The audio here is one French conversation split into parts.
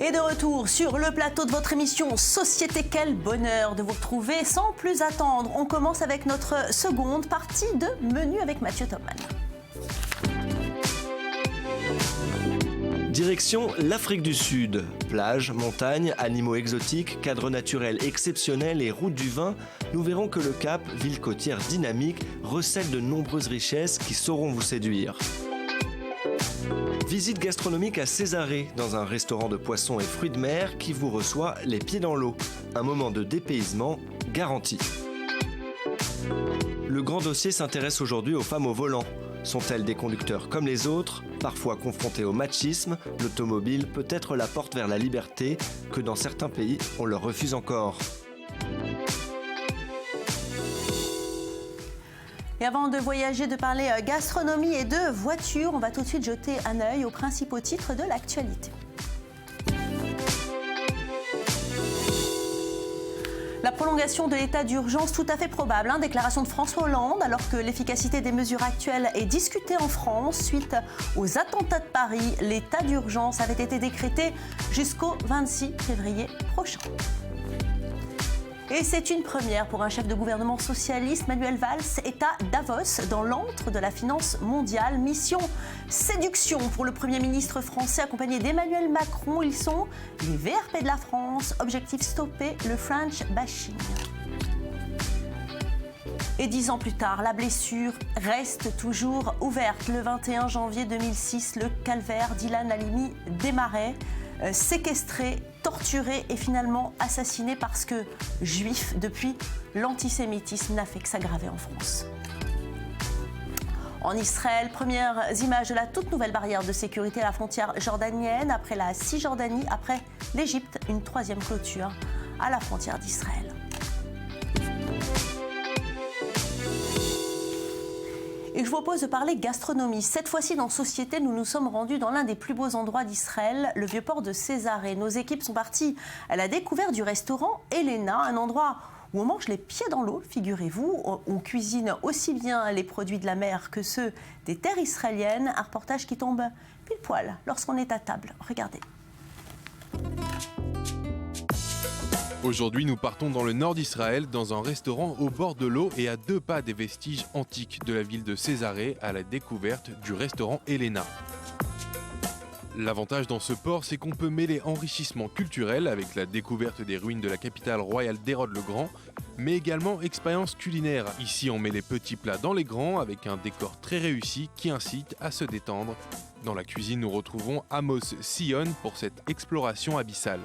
Et de retour sur le plateau de votre émission Société, quel bonheur de vous retrouver. Sans plus attendre, on commence avec notre seconde partie de Menu avec Mathieu Topman. Direction l'Afrique du Sud. Plages, montagnes, animaux exotiques, cadres naturels exceptionnels et route du vin, nous verrons que le Cap, ville côtière dynamique, recèle de nombreuses richesses qui sauront vous séduire. Visite gastronomique à Césarée, dans un restaurant de poissons et fruits de mer qui vous reçoit les pieds dans l'eau. Un moment de dépaysement garanti. Le grand dossier s'intéresse aujourd'hui aux femmes au volant. Sont-elles des conducteurs comme les autres, parfois confrontées au machisme? L'automobile peut être la porte vers la liberté que dans certains pays on leur refuse encore. Et avant de voyager, de parler gastronomie et de voiture, on va tout de suite jeter un œil aux principaux titres de l'actualité. La prolongation de l'état d'urgence tout à fait probable, déclaration de François Hollande, alors que l'efficacité des mesures actuelles est discutée en France. Suite aux attentats de Paris, l'état d'urgence avait été décrété jusqu'au 26 février prochain. Et c'est une première pour un chef de gouvernement socialiste. Manuel Valls est à Davos, dans l'antre de la finance mondiale. Mission séduction pour le Premier ministre français accompagné d'Emmanuel Macron. Ils sont les VRP de la France. Objectif stopper le French bashing. Et 10 ans plus tard, la blessure reste toujours ouverte. Le 21 janvier 2006, le calvaire d'Ilan Halimi démarrait. Séquestré, torturé et finalement assassiné parce que juif. Depuis, l'antisémitisme n'a fait que s'aggraver en France. En Israël, premières images de la toute nouvelle barrière de sécurité à la frontière jordanienne. Après la Cisjordanie, après l'Égypte, une troisième clôture à la frontière d'Israël. Et je vous propose de parler gastronomie. Cette fois-ci, dans Société, nous nous sommes rendus dans l'un des plus beaux endroits d'Israël, le vieux port de Césarée. Nos équipes sont parties à la découverte du restaurant Elena, un endroit où on mange les pieds dans l'eau, figurez-vous. On cuisine aussi bien les produits de la mer que ceux des terres israéliennes. Un reportage qui tombe pile poil lorsqu'on est à table. Regardez. Aujourd'hui, nous partons dans le nord d'Israël, dans un restaurant au bord de l'eau et à 2 pas des vestiges antiques de la ville de Césarée, à la découverte du restaurant Elena. L'avantage dans ce port, c'est qu'on peut mêler enrichissement culturel avec la découverte des ruines de la capitale royale d'Hérode le Grand, mais également expérience culinaire. Ici, on met les petits plats dans les grands avec un décor très réussi qui incite à se détendre. Dans la cuisine, nous retrouvons Amos Sion pour cette exploration abyssale.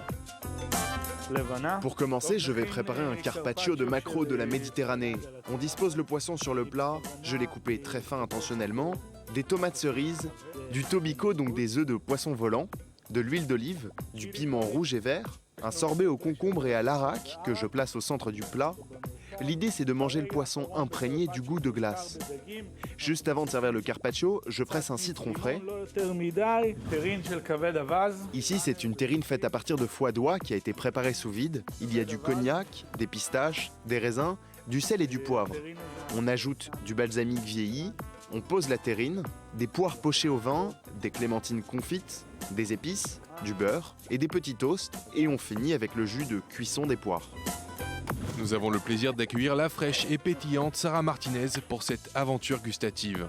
Pour commencer, je vais préparer un carpaccio de maquereaux de la Méditerranée. On dispose le poisson sur le plat, je l'ai coupé très fin intentionnellement, des tomates cerises, du tobico, donc des œufs de poisson volant, de l'huile d'olive, du piment rouge et vert, un sorbet au concombre et à l'arak que je place au centre du plat. L'idée, c'est de manger le poisson imprégné du goût de glace. Juste avant de servir le carpaccio, je presse un citron frais. Ici, c'est une terrine faite à partir de foie d'oie qui a été préparée sous vide. Il y a du cognac, des pistaches, des raisins, du sel et du poivre. On ajoute du balsamique vieilli, on pose la terrine, des poires pochées au vin, des clémentines confites, des épices, du beurre et des petits toasts, et on finit avec le jus de cuisson des poires. Nous avons le plaisir d'accueillir la fraîche et pétillante Sarah Martinez pour cette aventure gustative.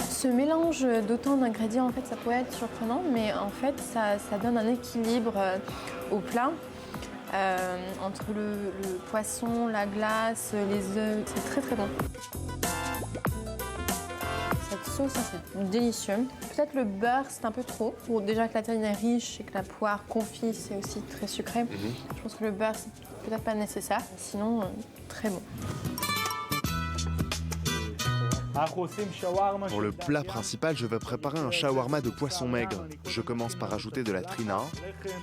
Ce mélange d'autant d'ingrédients, en fait, ça pourrait être surprenant, mais en fait, ça donne un équilibre au plat. Entre le poisson, la glace, les œufs, c'est très très bon. Cette sauce, c'est délicieux. Peut-être le beurre, c'est un peu trop. Bon, déjà que la terrine est riche et que la poire confit, c'est aussi très sucré. Je pense que le beurre, c'est peut-être pas nécessaire. Sinon, très bon. Pour le plat principal, je vais préparer un shawarma de poisson maigre. Je commence par ajouter de la trina,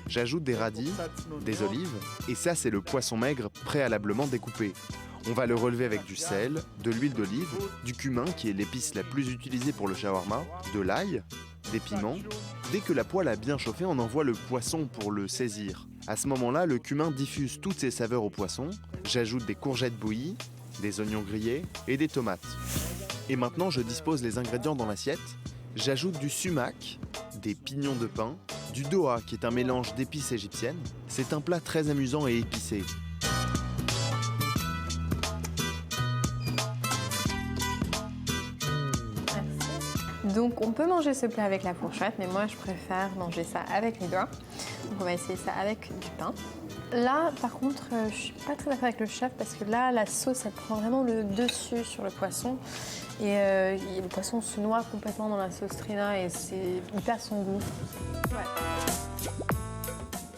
j'ajoute des radis, des olives, et ça c'est le poisson maigre préalablement découpé. On va le relever avec du sel, de l'huile d'olive, du cumin qui est l'épice la plus utilisée pour le shawarma, de l'ail, des piments. Dès que la poêle a bien chauffé, on envoie le poisson pour le saisir. À ce moment-là, le cumin diffuse toutes ses saveurs au poisson. J'ajoute des courgettes bouillies, des oignons grillés et des tomates. Et maintenant, je dispose les ingrédients dans l'assiette. J'ajoute du sumac, des pignons de pin, du doha qui est un mélange d'épices égyptiennes. C'est un plat très amusant et épicé. Donc on peut manger ce plat avec la fourchette, mais moi je préfère manger ça avec les doigts. Donc on va essayer ça avec du pain. Là par contre, je suis pas très d'accord avec le chef parce que là la sauce elle prend vraiment le dessus sur le poisson. Et le poisson se noie complètement dans la sauce trina et il perd son goût. Ouais.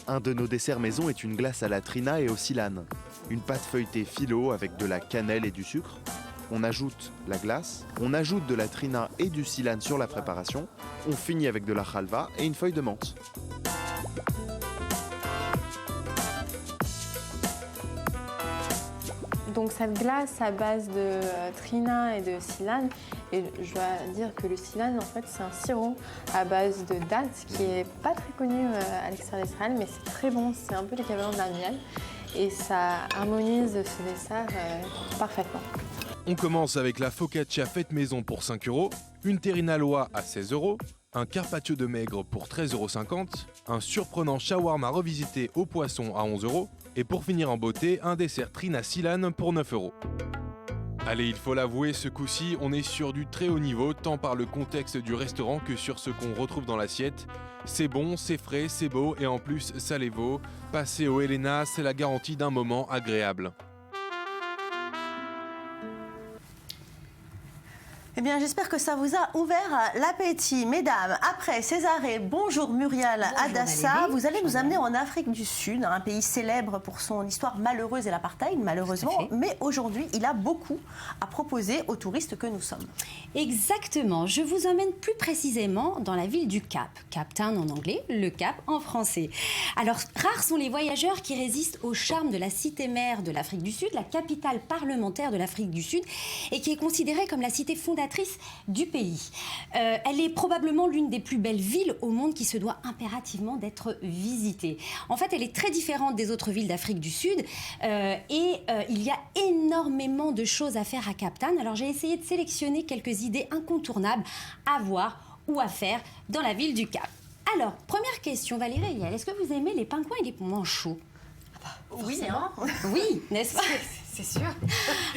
Un de nos desserts maison est une glace à la trina et au silane. Une pâte feuilletée phyllo avec de la cannelle et du sucre. On ajoute la glace, on ajoute de la trina et du silane sur la préparation. On finit avec de la halva et une feuille de menthe. Donc cette glace à base de trina et de silane, et je dois dire que le silane en fait c'est un sirop à base de dattes qui est pas très connu à l'extérieur d'Israël, mais c'est très bon, c'est un peu l'équivalent de la miel et ça harmonise ce dessert parfaitement. On commence avec la focaccia faite maison pour 5 €, une terrina loa à 16 €, un carpaccio de maigre pour 13,50 €, un surprenant shawarma revisité au poisson à 11 € et pour finir en beauté, un dessert trina silane pour 9 €. Allez, il faut l'avouer, ce coup-ci, on est sur du très haut niveau, tant par le contexte du restaurant que sur ce qu'on retrouve dans l'assiette. C'est bon, c'est frais, c'est beau et en plus, ça les vaut. Passer au Elena, c'est la garantie d'un moment agréable. Eh bien, j'espère que ça vous a ouvert l'appétit. Mesdames, après Césarée, bonjour Muriel Adassa. Valérie. Vous allez nous amener en Afrique du Sud, un pays célèbre pour son histoire malheureuse et l'apartheid, malheureusement. Mais aujourd'hui, il a beaucoup à proposer aux touristes que nous sommes. Exactement. Je vous emmène plus précisément dans la ville du Cap. Cape Town en anglais, le Cap en français. Alors, rares sont les voyageurs qui résistent au charme de la cité-mère de l'Afrique du Sud, la capitale parlementaire de l'Afrique du Sud, et qui est considérée comme la cité fondatrice du pays. Elle est probablement l'une des plus belles villes au monde qui se doit impérativement d'être visitée. En fait, elle est très différente des autres villes d'Afrique du Sud et il y a énormément de choses à faire à Cape Town. Alors, j'ai essayé de sélectionner quelques idées incontournables à voir ou à faire dans la ville du Cap. Alors, première question, Valérie, est-ce que vous aimez les pingouins et les manchots? Oui, hein. Oui, n'est-ce pas? C'est sûr.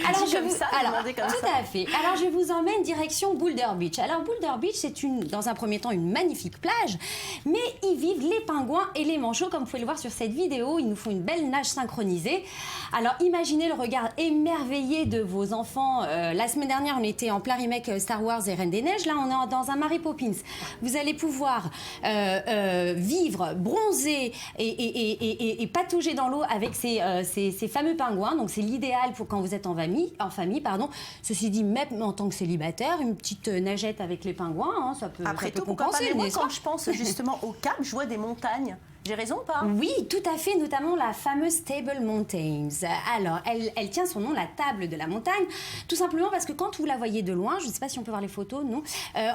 Alors, Dit comme ça, demandé comme tout ça. à fait. Alors, je vous emmène direction Boulder Beach. Alors, Boulder Beach, c'est dans un premier temps une magnifique plage, mais y vivent les pingouins et les manchots, comme vous pouvez le voir sur cette vidéo. Ils nous font une belle nage synchronisée. Alors, imaginez le regard émerveillé de vos enfants. La semaine dernière, on était en plein remake Star Wars et Reine des Neiges. Là, on est dans un Mary Poppins. Vous allez pouvoir vivre, bronzer et patauger dans l'eau avec ces fameux pingouins. Donc, c'est l'idéal pour quand vous êtes en famille. Ceci dit, même en tant que célibataire, une petite nagette avec les pingouins, hein, ça peut Après tout, pourquoi pas? compenser. Mais moi, n'est-ce quand pas je pense justement au Cap, je vois des montagnes. J'ai raison ou pas? Oui, tout à fait, notamment la fameuse Table Mountains. Alors, elle tient son nom, la table de la montagne, tout simplement parce que quand vous la voyez de loin, je ne sais pas si on peut voir les photos, non,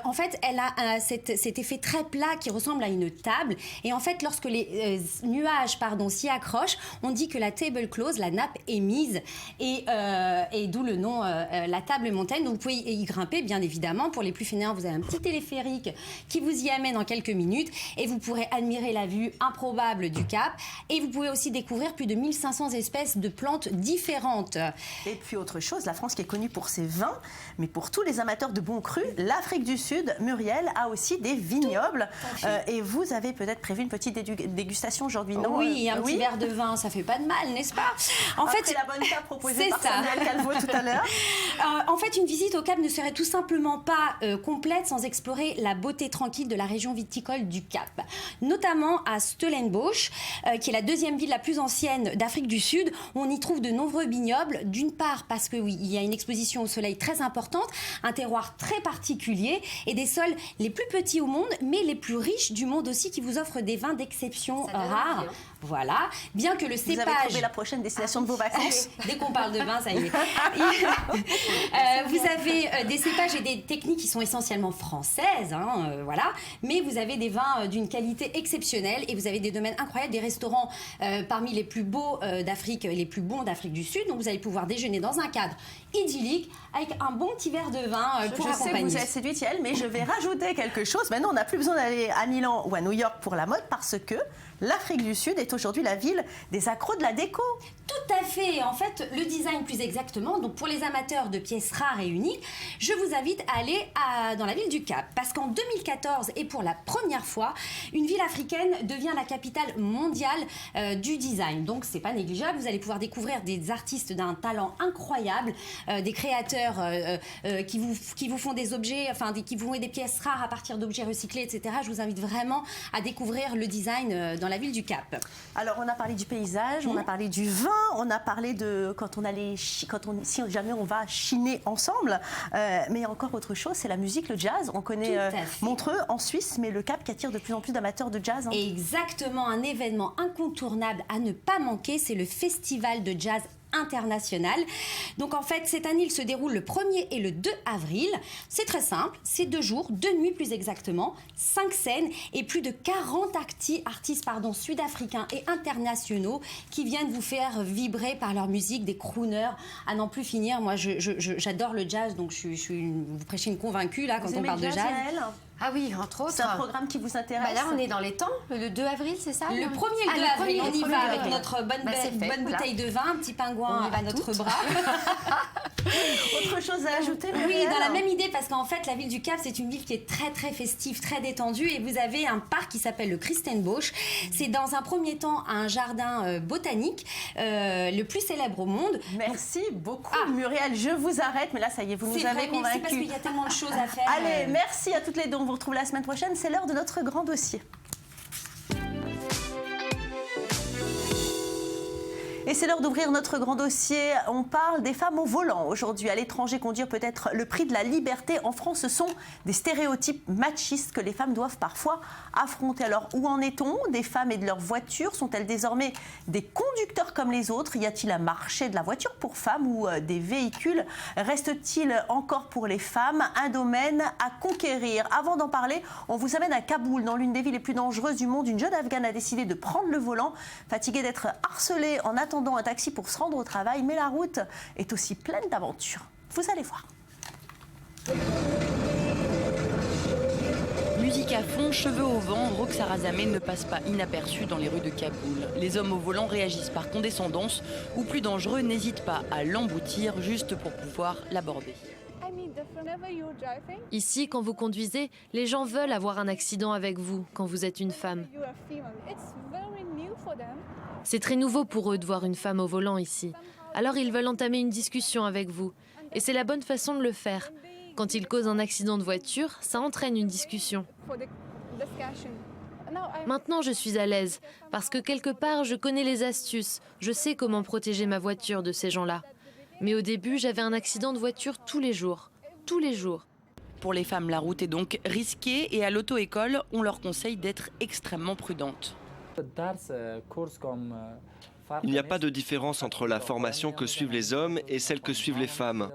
en fait, elle a cet effet très plat qui ressemble à une table. Et en fait, lorsque les nuages s'y accrochent, on dit que la table close, la nappe est mise, et d'où le nom, la table montagne. Donc, vous pouvez y grimper, bien évidemment. Pour les plus fainéants, vous avez un petit téléphérique qui vous y amène en quelques minutes, et vous pourrez admirer la vue improbable du Cap, et vous pouvez aussi découvrir plus de 1500 espèces de plantes différentes. Et puis autre chose, la France qui est connue pour ses vins, mais pour tous les amateurs de bons crus, l'Afrique du Sud, Muriel, a aussi des vignobles. Et vous avez peut-être prévu une petite dégustation aujourd'hui, non? Oui, un petit verre de vin, ça fait pas de mal, n'est-ce pas? En fait, c'est la bonne carte proposée par ça. Samuel Calvo tout à l'heure. En fait, une visite au Cap ne serait tout simplement pas complète sans explorer la beauté tranquille de la région viticole du Cap, notamment à Stellenbosch, qui est la deuxième ville la plus ancienne d'Afrique du Sud. On y trouve de nombreux vignobles, d'une part parce que oui, il y a une exposition au soleil très importante, un terroir très particulier et des sols les plus petits au monde, mais les plus riches du monde aussi, qui vous offrent des vins d'exception rares. Voilà, bien que le Vous avez cépage... trouvé la prochaine destination de vos vacances. Dès qu'on parle de vin, ça y est. Vous avez des cépages et des techniques qui sont essentiellement françaises, voilà. Mais vous avez des vins d'une qualité exceptionnelle et vous avez des domaines incroyables, des restaurants parmi les plus beaux d'Afrique, les plus bons d'Afrique du Sud. Donc vous allez pouvoir déjeuner dans un cadre idyllique avec un bon petit verre de vin pour accompagner. Je sais que vous êtes séduite, Yael, mais je vais rajouter quelque chose. Maintenant, on n'a plus besoin d'aller à Milan ou à New York pour la mode parce que l'Afrique du Sud est aujourd'hui la ville des accros de la déco. Tout à fait. En fait, le design plus exactement, donc pour les amateurs de pièces rares et uniques, je vous invite à aller dans la ville du Cap. Parce qu'en 2014, et pour la première fois, une ville africaine devient la capitale mondiale du design. Donc, c'est pas négligeable. Vous allez pouvoir découvrir des artistes d'un talent incroyable, des créateurs qui vous font des objets, qui vous font des pièces rares à partir d'objets recyclés, etc. Je vous invite vraiment à découvrir le design dans la ville du Cap. Alors, on a parlé du paysage, on a parlé du vin, on a parlé de si jamais on va chiner ensemble. Mais il y a encore autre chose, c'est la musique, le jazz. On connaît Montreux en Suisse, mais le Cap qui attire de plus en plus d'amateurs de jazz. Exactement, un événement incontournable à ne pas manquer, c'est le Festival de jazz international. Donc en fait, cette année, il se déroule le 1er et le 2 avril. C'est très simple, c'est 2 jours, 2 nuits plus exactement, 5 scènes et plus de 40 artistes sud-africains et internationaux qui viennent vous faire vibrer par leur musique, des crooners à n'en plus finir. Moi, j'adore le jazz, donc vous prêchez une convaincue là quand on parle de jazz. Ah oui, entre autres. C'est un programme qui vous intéresse. Là, on est dans les temps. Le 2 avril, c'est ça? Le 1er et le 2 avril, on y va avec notre bonne bouteille de vin, un petit pingouin à notre bras. Autre chose à ajouter? Oui, dans la même idée, parce qu'en fait, la ville du Cap, c'est une ville qui est très très festive, très détendue, et vous avez un parc qui s'appelle le Christenbosch. C'est dans un premier temps un jardin botanique, le plus célèbre au monde. Merci beaucoup, Muriel. Je vous arrête, mais là, ça y est, vous nous avez convaincus. C'est parce qu'il y a tellement de choses à faire. Allez, merci à toutes les deux. On vous retrouve la semaine prochaine. C'est l'heure de notre grand dossier. Et c'est l'heure d'ouvrir notre grand dossier. On parle des femmes au volant. Aujourd'hui, à l'étranger, conduire peut être le prix de la liberté. En France, ce sont des stéréotypes machistes que les femmes doivent parfois affronter. Alors, où en est-on des femmes et de leurs voitures? Sont-elles désormais des conducteurs comme les autres? Y a-t-il un marché de la voiture pour femmes ou des véhicules? Reste-t-il encore pour les femmes un domaine à conquérir? Avant d'en parler, on vous amène à Kaboul, dans l'une des villes les plus dangereuses du monde. Une jeune Afghane a décidé de prendre le volant, fatiguée d'être harcelée en attendant un taxi pour se rendre au travail, mais la route est aussi pleine d'aventures. Vous allez voir. Musique à fond, cheveux au vent, Roxar Azameh ne passe pas inaperçue dans les rues de Kaboul. Les hommes au volant réagissent par condescendance ou plus dangereux, n'hésitent pas à l'emboutir juste pour pouvoir l'aborder. Ici, quand vous conduisez, les gens veulent avoir un accident avec vous quand vous êtes une femme. C'est très nouveau pour eux de voir une femme au volant ici. Alors ils veulent entamer une discussion avec vous. Et c'est la bonne façon de le faire. Quand ils causent un accident de voiture, ça entraîne une discussion. Maintenant, je suis à l'aise, parce que quelque part, je connais les astuces. Je sais comment protéger ma voiture de ces gens-là. Mais au début, j'avais un accident de voiture tous les jours. Tous les jours. Pour les femmes, la route est donc risquée et à l'auto-école, on leur conseille d'être extrêmement prudentes. Il n'y a pas de différence entre la formation que suivent les hommes et celle que suivent les femmes.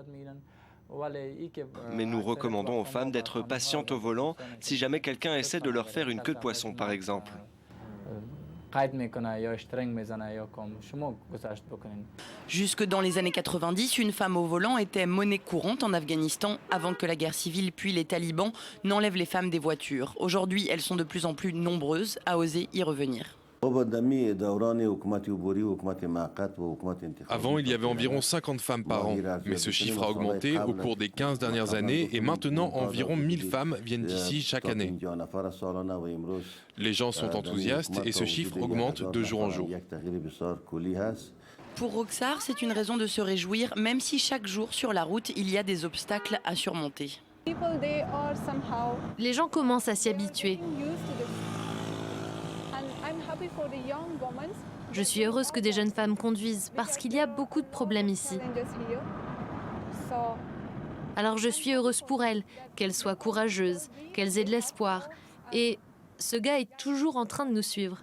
Mais nous recommandons aux femmes d'être patientes au volant si jamais quelqu'un essaie de leur faire une queue de poisson, par exemple. Jusque dans les années 90, une femme au volant était monnaie courante en Afghanistan avant que la guerre civile puis les talibans n'enlèvent les femmes des voitures. Aujourd'hui, elles sont de plus en plus nombreuses à oser y revenir. Avant, il y avait environ 50 femmes par an, mais ce chiffre a augmenté au cours des 15 dernières années et maintenant environ 1000 femmes viennent ici chaque année. Les gens sont enthousiastes et ce chiffre augmente de jour en jour. Pour Roxar, c'est une raison de se réjouir, même si chaque jour sur la route, il y a des obstacles à surmonter. Les gens commencent à s'y habituer. Je suis heureuse que des jeunes femmes conduisent parce qu'il y a beaucoup de problèmes ici. Alors je suis heureuse pour elles, qu'elles soient courageuses, qu'elles aient de l'espoir. Et ce gars est toujours en train de nous suivre.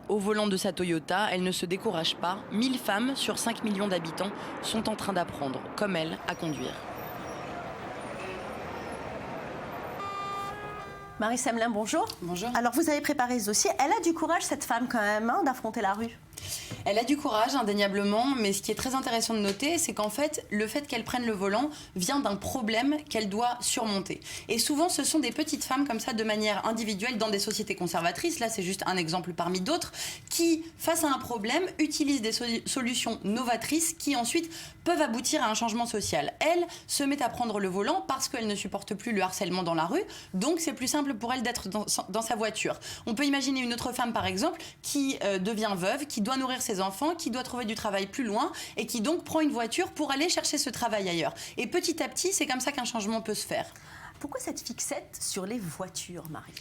Au volant de sa Toyota, elle ne se décourage pas. 1000 femmes sur 5 millions d'habitants sont en train d'apprendre, comme elle, à conduire. Marie Semelin, bonjour. Bonjour. Alors vous avez préparé ce dossier. Elle a du courage, cette femme, quand même, hein, d'affronter la rue. Elle a du courage, indéniablement, mais ce qui est très intéressant de noter, c'est qu'en fait, le fait qu'elle prenne le volant vient d'un problème qu'elle doit surmonter. Et souvent, ce sont des petites femmes comme ça, de manière individuelle, dans des sociétés conservatrices, là c'est juste un exemple parmi d'autres, qui, face à un problème, utilisent des solutions novatrices qui ensuite peuvent aboutir à un changement social. Elle se met à prendre le volant parce qu'elle ne supporte plus le harcèlement dans la rue, donc c'est plus simple pour elle d'être dans sa voiture. On peut imaginer une autre femme, par exemple, qui devient veuve, qui doit nourrir ses enfants, qui doit trouver du travail plus loin et qui donc prend une voiture pour aller chercher ce travail ailleurs. Et petit à petit, c'est comme ça qu'un changement peut se faire. Pourquoi cette fixette sur les voitures, Marie ?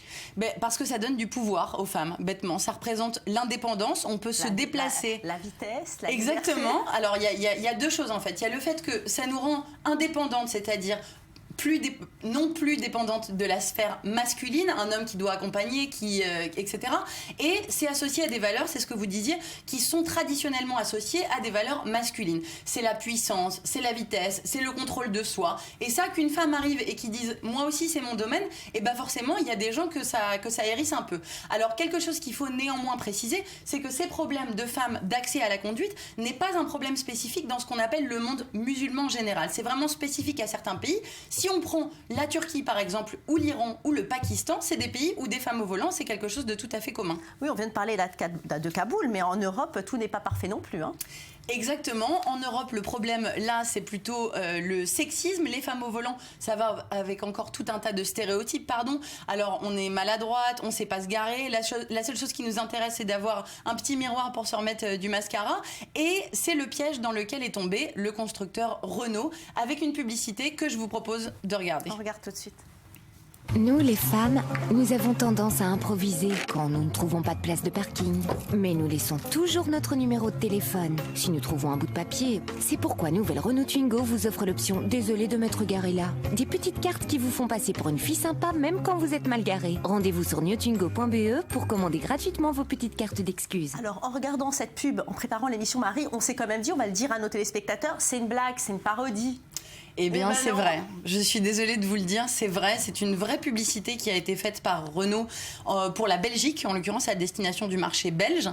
Parce que ça donne du pouvoir aux femmes, bêtement. Ça représente l'indépendance, on peut se déplacer. La vitesse, la Exactement. liberté. Alors, il y a deux choses en fait. Il y a le fait que ça nous rend indépendantes, c'est-à-dire non plus dépendante de la sphère masculine, un homme qui doit accompagner, etc. Et c'est associé à des valeurs, c'est ce que vous disiez, qui sont traditionnellement associées à des valeurs masculines. C'est la puissance, c'est la vitesse, c'est le contrôle de soi. Et ça, qu'une femme arrive et qui dise « moi aussi c'est mon domaine », et forcément il y a des gens que ça hérisse un peu. Alors quelque chose qu'il faut néanmoins préciser, c'est que ces problèmes de femmes d'accès à la conduite n'est pas un problème spécifique dans ce qu'on appelle le monde musulman général. C'est vraiment spécifique à certains pays. Si on prend la Turquie par exemple, ou l'Iran, ou le Pakistan, c'est des pays où des femmes au volant, c'est quelque chose de tout à fait commun. Oui, on vient de parler là de Kaboul, mais en Europe, tout n'est pas parfait non plus, hein. Exactement. En Europe, le problème, là, c'est plutôt le sexisme. Les femmes au volant, ça va avec encore tout un tas de stéréotypes, pardon. Alors, on est maladroite, on ne sait pas se garer. La seule chose qui nous intéresse, c'est d'avoir un petit miroir pour se remettre du mascara. Et c'est le piège dans lequel est tombé le constructeur Renault, avec une publicité que je vous propose de regarder. On regarde tout de suite. Nous, les femmes, nous avons tendance à improviser quand nous ne trouvons pas de place de parking. Mais nous laissons toujours notre numéro de téléphone si nous trouvons un bout de papier. C'est pourquoi nouvelle Renault Twingo vous offre l'option « Désolé de m'être garé là ». Des petites cartes qui vous font passer pour une fille sympa même quand vous êtes mal garé. Rendez-vous sur newtwingo.be pour commander gratuitement vos petites cartes d'excuses. Alors, en regardant cette pub, en préparant l'émission Marie, on s'est quand même dit, on va le dire à nos téléspectateurs, c'est une blague, c'est une parodie. Eh bien, c'est vrai. Je suis désolée de vous le dire, c'est vrai. C'est une vraie publicité qui a été faite par Renault pour la Belgique, en l'occurrence à destination du marché belge,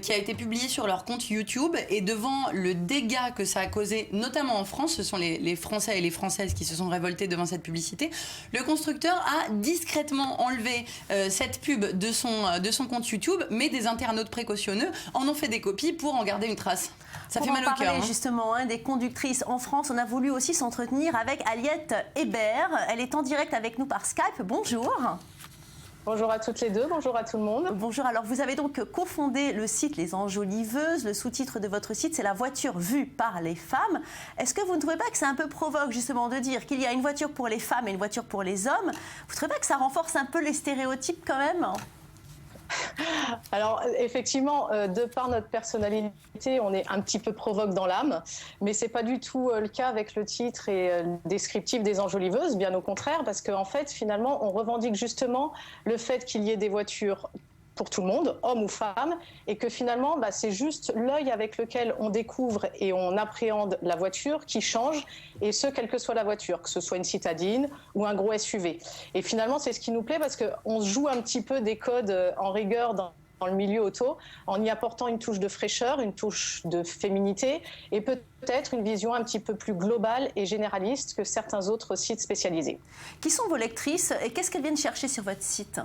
qui a été publiée sur leur compte YouTube. Et devant le dégât que ça a causé, notamment en France, ce sont les Français et les Françaises qui se sont révoltés devant cette publicité, le constructeur a discrètement enlevé cette pub de son compte YouTube, mais des internautes précautionneux en ont fait des copies pour en garder une trace. Ça fait mal au cœur. Pour en parler justement des conductrices en France, on a voulu aussi s'entretenir avec Aliette Hébert. Elle est en direct avec nous par Skype. Bonjour. Bonjour à toutes les deux, bonjour à tout le monde. Bonjour, alors vous avez donc cofondé le site Les Enjoliveuses. Le sous-titre de votre site, c'est la voiture vue par les femmes. Est-ce que vous ne trouvez pas que c'est un peu provoque justement de dire qu'il y a une voiture pour les femmes et une voiture pour les hommes? Vous ne trouvez pas que ça renforce un peu les stéréotypes quand même? Alors effectivement, de par notre personnalité, on est un petit peu provoque dans l'âme, mais c'est pas du tout le cas avec le titre et le descriptif des Enjoliveuses, bien au contraire, parce qu'en fait, finalement, on revendique justement le fait qu'il y ait des voitures pour tout le monde, hommes ou femmes, et que finalement, c'est juste l'œil avec lequel on découvre et on appréhende la voiture qui change, et ce, quelle que soit la voiture, que ce soit une citadine ou un gros SUV. Et finalement, c'est ce qui nous plaît parce qu'on se joue un petit peu des codes en rigueur dans le milieu auto, en y apportant une touche de fraîcheur, une touche de féminité, et peut-être une vision un petit peu plus globale et généraliste que certains autres sites spécialisés. Qui sont vos lectrices et qu'est-ce qu'elles viennent chercher sur votre site ?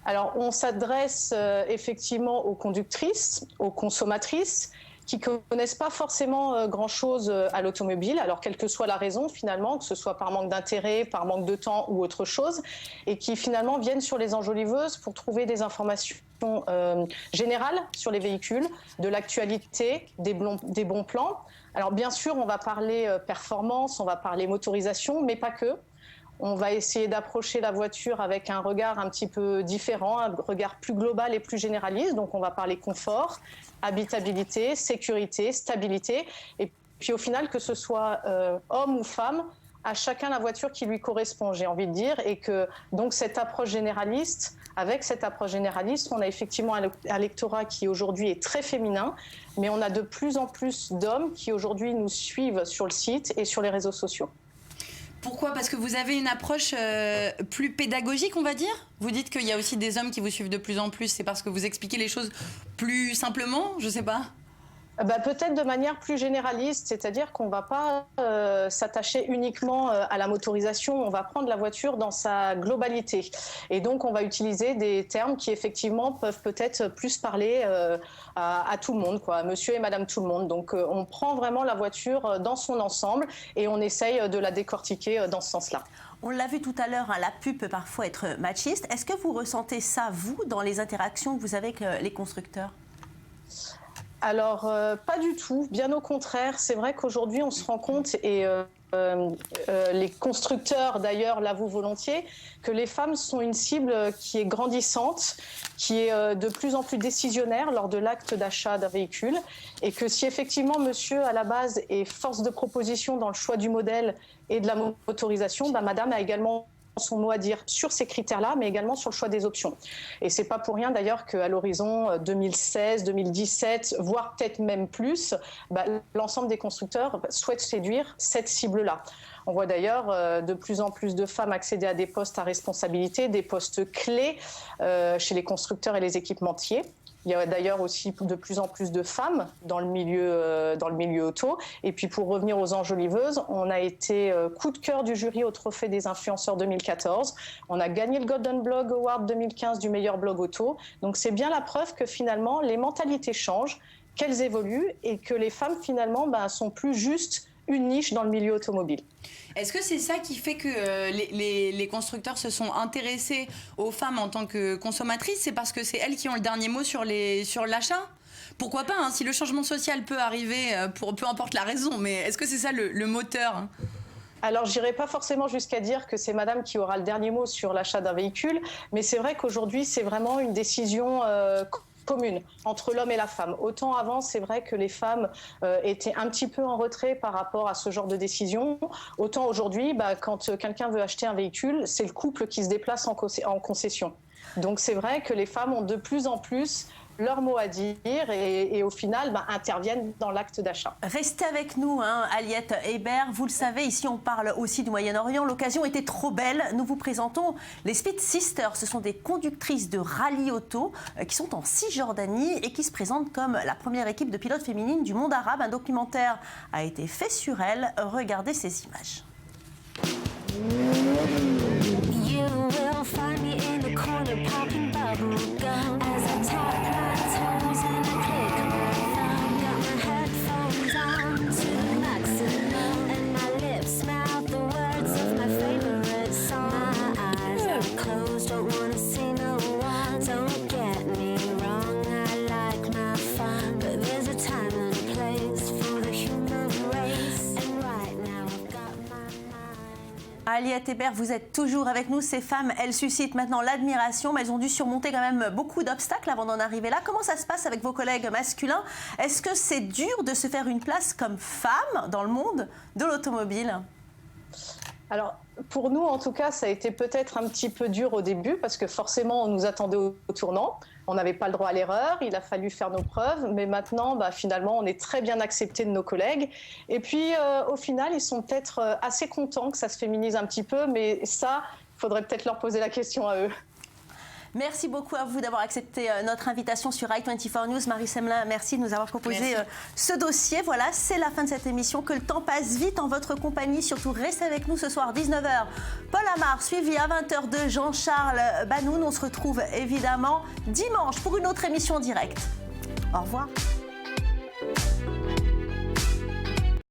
Alors, on s'adresse effectivement aux conductrices, aux consommatrices, qui ne connaissent pas forcément grand-chose à l'automobile, alors quelle que soit la raison finalement, que ce soit par manque d'intérêt, par manque de temps ou autre chose, et qui finalement viennent sur les Enjoliveuses pour trouver des informations générales sur les véhicules, de l'actualité, des bons plans. Alors bien sûr, on va parler performance, on va parler motorisation, mais pas que. On va essayer d'approcher la voiture avec un regard un petit peu différent, un regard plus global et plus généraliste. Donc on va parler confort, habitabilité, sécurité, stabilité. Et puis au final, que ce soit homme ou femme, à chacun la voiture qui lui correspond, j'ai envie de dire, et que donc avec cette approche généraliste, on a effectivement un lectorat qui aujourd'hui est très féminin, mais on a de plus en plus d'hommes qui aujourd'hui nous suivent sur le site et sur les réseaux sociaux. Pourquoi ? Parce que vous avez une approche plus pédagogique, on va dire ? Vous dites qu'il y a aussi des hommes qui vous suivent de plus en plus, c'est parce que vous expliquez les choses plus simplement ? Je sais pas. Peut-être de manière plus généraliste, c'est-à-dire qu'on ne va pas s'attacher uniquement à la motorisation, on va prendre la voiture dans sa globalité. Et donc, on va utiliser des termes qui, effectivement, peuvent peut-être plus parler à tout le monde, quoi, monsieur et madame tout le monde. Donc, on prend vraiment la voiture dans son ensemble et on essaye de la décortiquer dans ce sens-là. On l'a vu tout à l'heure, la pub peut parfois être machiste. Est-ce que vous ressentez ça, vous, dans les interactions que vous avez avec les constructeurs ? Alors, pas du tout. Bien au contraire, c'est vrai qu'aujourd'hui, on se rend compte, et les constructeurs d'ailleurs l'avouent volontiers, que les femmes sont une cible qui est grandissante, qui est de plus en plus décisionnaire lors de l'acte d'achat d'un véhicule, et que si effectivement monsieur à la base est force de proposition dans le choix du modèle et de la motorisation, madame a également son mot à dire sur ces critères-là, mais également sur le choix des options. Et c'est pas pour rien d'ailleurs qu'à l'horizon 2016, 2017, voire peut-être même plus, l'ensemble des constructeurs souhaitent séduire cette cible-là. On voit d'ailleurs de plus en plus de femmes accéder à des postes à responsabilité, des postes clés chez les constructeurs et les équipementiers. Il y a d'ailleurs aussi de plus en plus de femmes dans le milieu auto. Et puis pour revenir aux enjoliveuses, on a été coup de cœur du jury au Trophée des influenceurs 2014. On a gagné le Golden Blog Award 2015 du meilleur blog auto. Donc c'est bien la preuve que finalement les mentalités changent, qu'elles évoluent et que les femmes finalement sont plus juste une niche dans le milieu automobile. Est-ce que c'est ça qui fait que les constructeurs se sont intéressés aux femmes en tant que consommatrices ? C'est parce que c'est elles qui ont le dernier mot sur l'achat ? Pourquoi pas, hein, si le changement social peut arriver, peu importe la raison, mais est-ce que c'est ça le moteur ? Alors, je n'irai pas forcément jusqu'à dire que c'est madame qui aura le dernier mot sur l'achat d'un véhicule, mais c'est vrai qu'aujourd'hui, c'est vraiment une décision commune entre l'homme et la femme. Autant avant, c'est vrai que les femmes étaient un petit peu en retrait par rapport à ce genre de décision. Autant aujourd'hui, quand quelqu'un veut acheter un véhicule, c'est le couple qui se déplace en concession. Donc c'est vrai que les femmes ont de plus en plus leur mot à dire et au final interviennent dans l'acte d'achat. Restez avec nous, Aliette Hébert. Vous le savez, ici on parle aussi du Moyen-Orient. L'occasion était trop belle. Nous vous présentons les Speed Sisters. Ce sont des conductrices de rallye auto qui sont en Cisjordanie et qui se présentent comme la première équipe de pilotes féminines du monde arabe. Un documentaire a été fait sur elles. Regardez ces images. You will find me in the corner popping bubble gum as I talk my toes and I click my thumb. Got my headphones on to the maximum and my lips mouth the words of my favorite song. My eyes are closed, don't wanna see no one. Don't get me wrong, I like my fun, but there's a time and a place for the human race. And right now I've got my mind. Aliette Hébert, vous êtes toujours avec nous. Ces femmes, elles suscitent maintenant l'admiration, mais elles ont dû surmonter quand même beaucoup d'obstacles avant d'en arriver là. Comment ça se passe avec vos collègues masculins ? Est-ce que c'est dur de se faire une place comme femme dans le monde de l'automobile ? Alors, pour nous, en tout cas, ça a été peut-être un petit peu dur au début parce que forcément, on nous attendait au tournant. On n'avait pas le droit à l'erreur, il a fallu faire nos preuves. Mais maintenant, finalement, on est très bien acceptés de nos collègues. Et puis, au final, ils sont peut-être assez contents que ça se féminise un petit peu. Mais ça, il faudrait peut-être leur poser la question à eux. Merci beaucoup à vous d'avoir accepté notre invitation sur i24 News. Marie Semelin, merci de nous avoir proposé ce dossier. Voilà, c'est la fin de cette émission. Que le temps passe vite en votre compagnie. Surtout, restez avec nous ce soir, 19h. Paul Amar, suivi à 20h de Jean-Charles Banoun. On se retrouve évidemment dimanche pour une autre émission en direct. Au revoir.